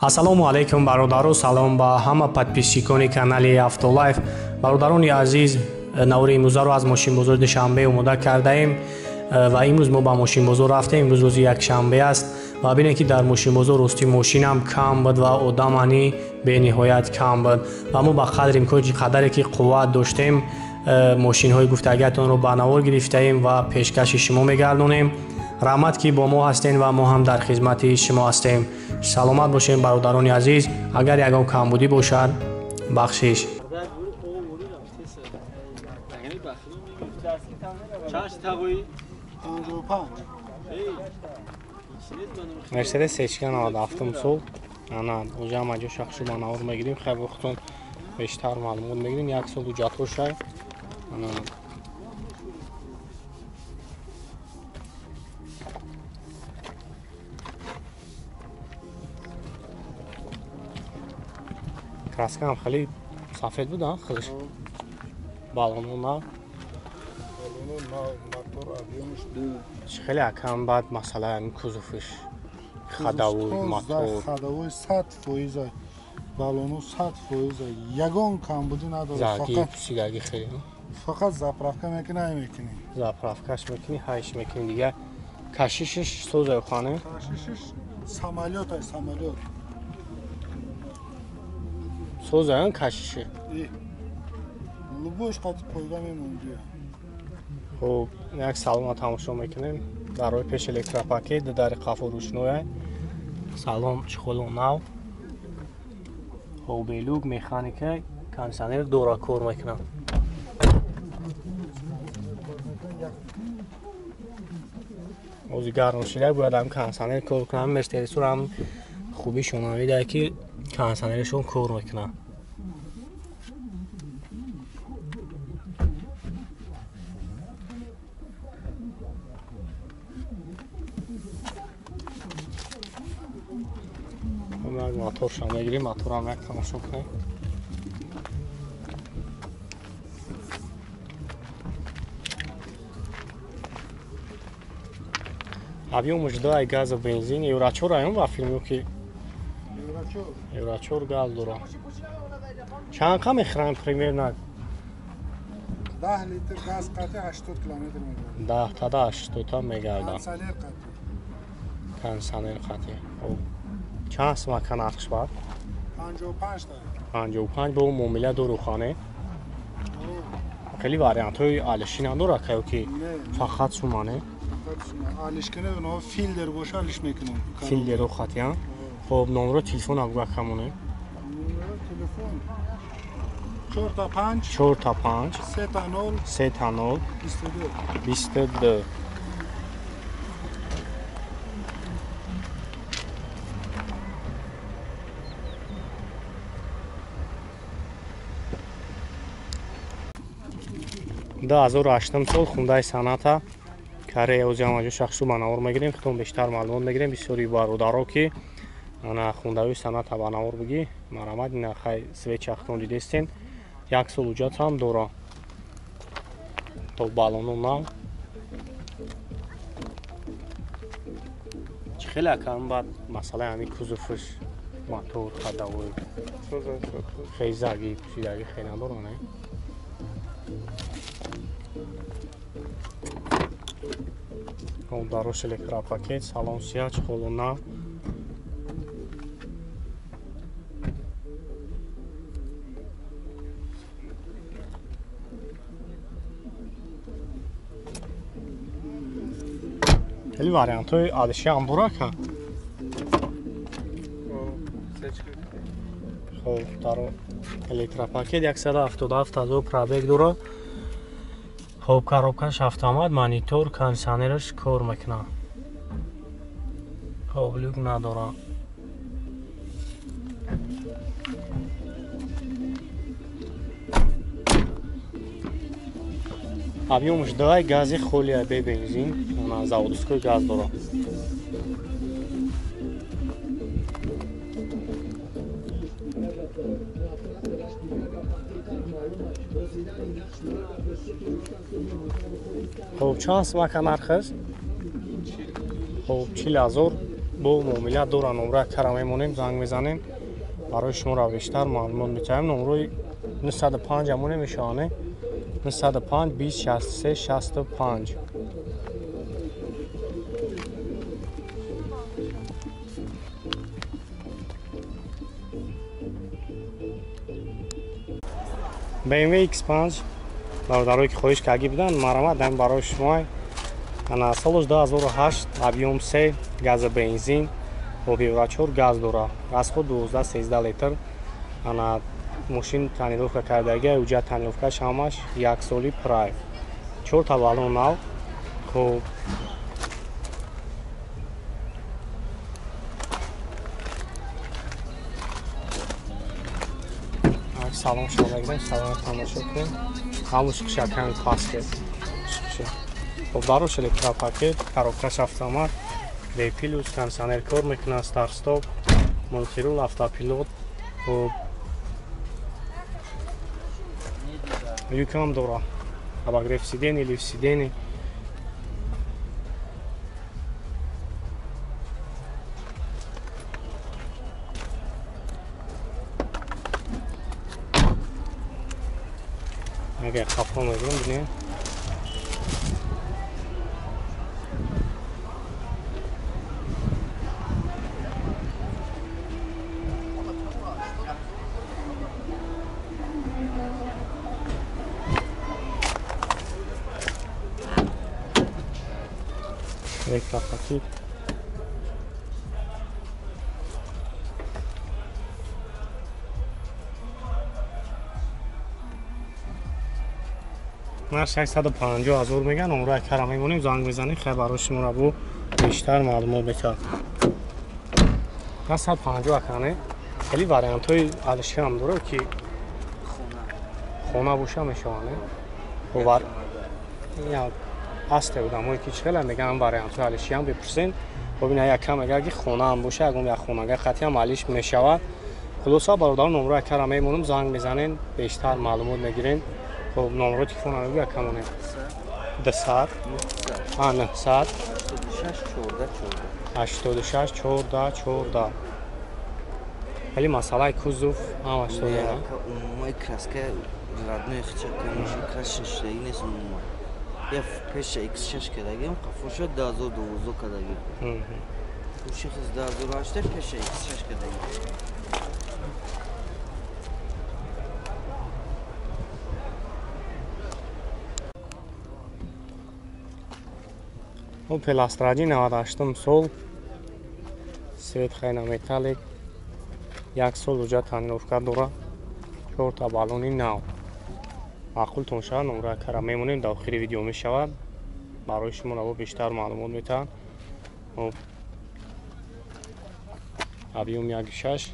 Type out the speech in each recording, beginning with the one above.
Ассалому алайкум бародаро, салом ба ҳама подписчикони канали Автолайф. Бародарони азиз, навори имрӯзаро аз мошинбозор Душанбе омода кардаем ва имрӯз мо ба мошинбозор рафтем. Имрӯз рӯзи якшанбе аст ва бинед ки дар мошинбозор рости мошинам кам буд ва одамани бениҳоят кам буд ва мо ба қадри имкон қадаре ки қувват доштем мошинҳои гуфтагиатонро ба навор гирифтаем ва пешкаши шумо мегардонем. раҳмат ки бо мо ҳастем ва мо ҳам дар хизмати шумо ҳастем. саломат бошем бародарони азиз. агар ягон камбудӣ бошад бахшиш. мерседес сечка 97 сол ана оҷама ҷо шахшу ба навор мегирем. хай вақтон бештар маълумот мегирем. 1 сол ҳуҷҷат бошад. ана краска ҳам хеле сафед буд, хелеш балону на мотор объемш хеле акам бад масъала ҳамин кузуфиш хадавои мотор хадавои 100% балону 100% ягон камбудӣ надорад. заги сигаги хеле фақат заправка мекунӣ, мекунӣ заправкаш мекунӣ, ҳайш мекунӣ. дига кашишиш соза хане кашишиш самолёт ай самолёт созаён кашиши лубош қати пойга мемонди. хуб як салон тамошо мекунем. барои пеш электропакет дари қафо рӯшноя салон чихоло нав ҳобелук механика кондитсионер дора кор мекунам. ози гарм шуда бояд ҳам кондитсионер кор кунам. мерседесро ҳам хубишон ҳамида ки кондитсионершон кор мекунам. моторшо мегирем. моторам як тамошо кунем. объемш 2 газа бензин евро 4 аён ва филмё ки евро 4 газ дора. чанд қа мехрам примерно 10 литр газ қати 80 километр мегардад. 10 та 80 та мегардад. кондитсионер қати кондитсионер қати. чанд смака нархш бад? 55 та. 55 бо муомила дору хане. хеле вариантҳои алиши надора ка ки фақат сума не? алишкина но филдер боша алиш мекунам. филдеро хати ҳам. хоб номеро телефон агуга камоне. номеро телефон 4 та 5 4 та 5 3 та 0 3 та 0 22. да 2008 сол хундай саната каре озиамаҷо шахшу ба навор мегирем. хитон бештар маълумот мегирем. бисёри бародаро ки ана хундаои саната ба навор биги марамад ина хай свеча хитон дидестен 1 сол ҳуҷҷат ҳам дора. то балону нав чӣ хеле акам бад масъалаи ҳамин кузуфиш мотор хадавои хезаги пусидаги хеле надора не? дарош электропакет салон сия чихоло нав хеле вариантҳои алиши ҳам дора ка хоб дар электропакет 177 000 пробег дора. хоб коробкаш автомат монитор кондитсионераш кор мекунад. хоб люк надора. объемш 2 гази холия бе бензин на заводской газ дора. خب چند سمک نرخش؟ خب 40,000 бо муомилат дора номраи кара мемонем занг мезанем барои шуморо бештар маълумот метаҳем. Номрои 905 амоне мешаване 905 20 63 65. BMW X5 бародарое ки хоҳиш карда буданд марамат дам барои шумо. Ана соли 2008 объем 3 газа бензин бо беврачор газ дора. Расход 12-13 литр. Ана мошин танировка кардагия ҳуҷҷат танировкаш ҳамаш 1 соли прайв. 4 та балон нав. Хуб. Салом шумо мегирем, салом тамошо кунем. Ҳамуш кушаками паскет. Хуб, барош электропакет, коробкаш автомат, бепилус, кондиционер кор мекунад, старт-стоп, мултирул, автопилот. Хуб. Люкам дора. Обогрев сидений, лифт сидений. Агар қаплон мегирем бинем. Электропакет. Нар 650 000 меган номраи кара мемонем занг мезанем хай барои шуморо бо бештар маълумот метавад. 650 акане хеле вариантҳои алишам дора ки хона боша мешаванд. Бовар я асте одамое ки чхела меган вариантҳои алишам бипурсен. бобина якам агар ки хона ам боша ягон як хонага қатъиан алиш мешавад. хулоса бародарон номраи кара мемонем занг мезанем бештар маълумот мегирем. خب نمره تلفن رو بیا کمونه 200 900 86 14 14. ولی مسئله کوزوف همش تو نه اون کراسکه رادنوی خچکه میشه کراسش شدی نیست اون یا پیش ایکس شش کداگیم قفوشو 12 کداگیم کوشی خز 12 پیش ایکس شش کداگیم. Opel Astra 98 сол свет хайна металлик 1 сол ҳуҷҷат танировка дора 4 та балони нав. маъқултон шавад номраи кара мемонем дар охири видео мешавад барои шумо раво бештар маълумот метаҳад. объем 1.6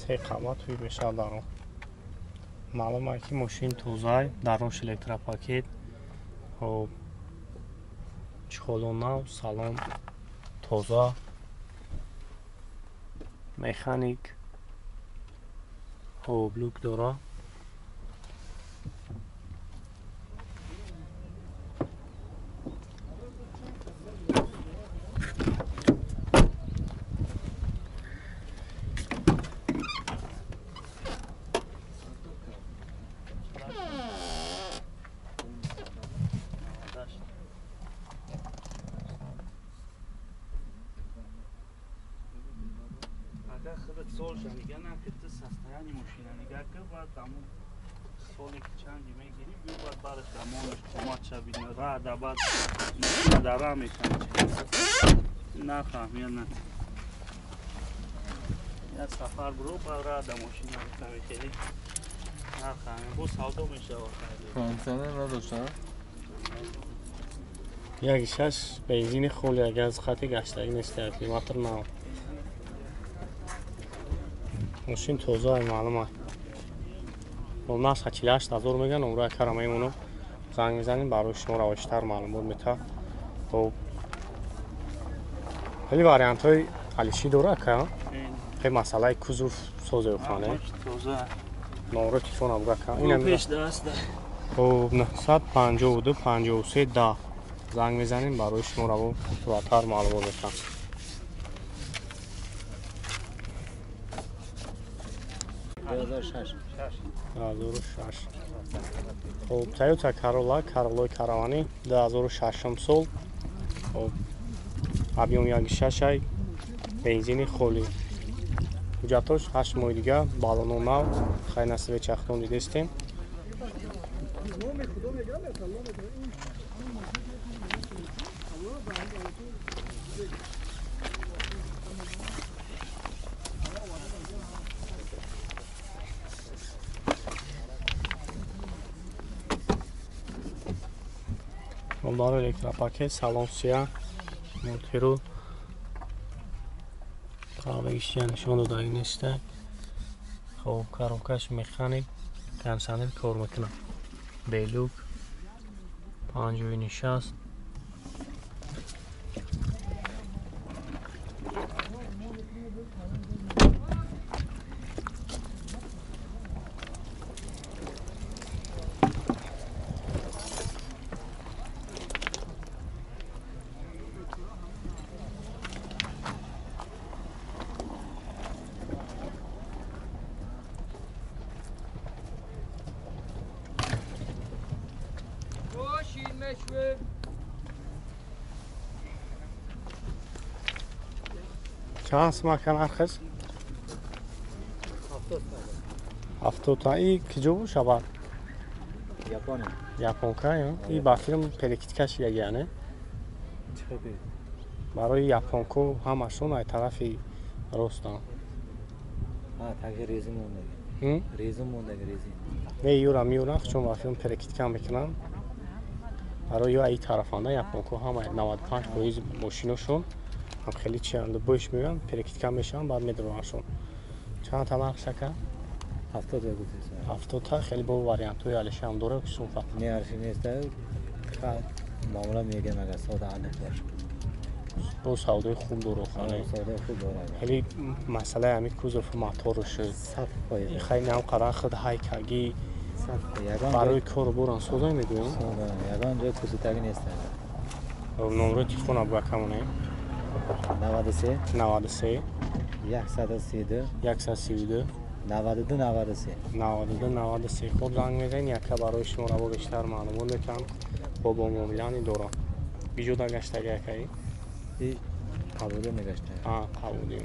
се қабат ҳуй мешавад дар он. маълум аст ки мошин тоза дарош электропакет чхолон нав салон тоза механик блук дора. Солжа мегана ки ту состояние машина нигах кӣ баъд амн соли ки чанди мегирӣ бию баъд бараш рамонаш қомат шавид рада баъд дара мекунад нарх аҳамият надиҳад. як сафар биро баъд рада машина бикунӣ хеле нарх аҳамият бо савдо мешавад. кондиционер надоштад 1.6 бензини холи агар аз хати гаштагӣ нест километр нав. мошин тоза маълум аст. бо нас 48 000 меган номраи кара мемонем занг мезанем барои шумо равоштар маълумот метавад. хуб хеле вариантҳои حالیشی داره که این خیلی مسئله کزوف سوزه و خانه همش تازه نمره تلفن هم بگه که اون اینم پیش دست ده خب 952 53 10 زنگ میزنیم برای شما رو فراتر معلومات بشم. خب تویوتا کارولا کاروانی 2006 سال. خب объем 1.6 бензини холӣ. ҳуҷҷатош 8 моҳи дига балону нав хай насибе чахтон дидестем. Onları elektropaket, salon siyah, monteru, kahve işleyen nişan da این است. خب کاروکش مکانیک کنسانل کار میکنه. بیلوک 50 نشست. چند سمکن ارخص؟ 70 تا ای کجا بود شبا؟ یاپن که یا؟ ای با فیلم پلیکت کش یعنی؟ برای یاپن کو همشون ای طرفی راستن. تاگه ریزی مونده. ریزی مونده ریزی. نه یورا میورا چون با فیلم پلیکت کم میکنن. برای ای طرفانه یاپن کو هم 95% ماشینشون هم خیلی چند بوش میگن پرکت کم میشن بعد میدرونشون. چند تا نقشه که 70 تا بود. 70 تا خیلی با واریانت توی علیش هم داره که سوفا نه عرفی نیست. معمولا میگه مگه سودا عادت داره. با سودا خوب داره خانه. سودا خوب داره. خیلی مسئله همین کوزف موتورش. صف پایه. خیلی هم قرار خود های کاگی. صف. برای کار بران سودا میگویم. سودا. یگان جای کوزتاگی نیست. نمره تلفن ابو کمونه 93 93 132 132 92 93 92 93 خود زنگ میزنید یک برای شما رو بیشتر معلومات میکنم با معاملانی دوران بیجودا گشتگی کی ای قبوله نگشته قبولی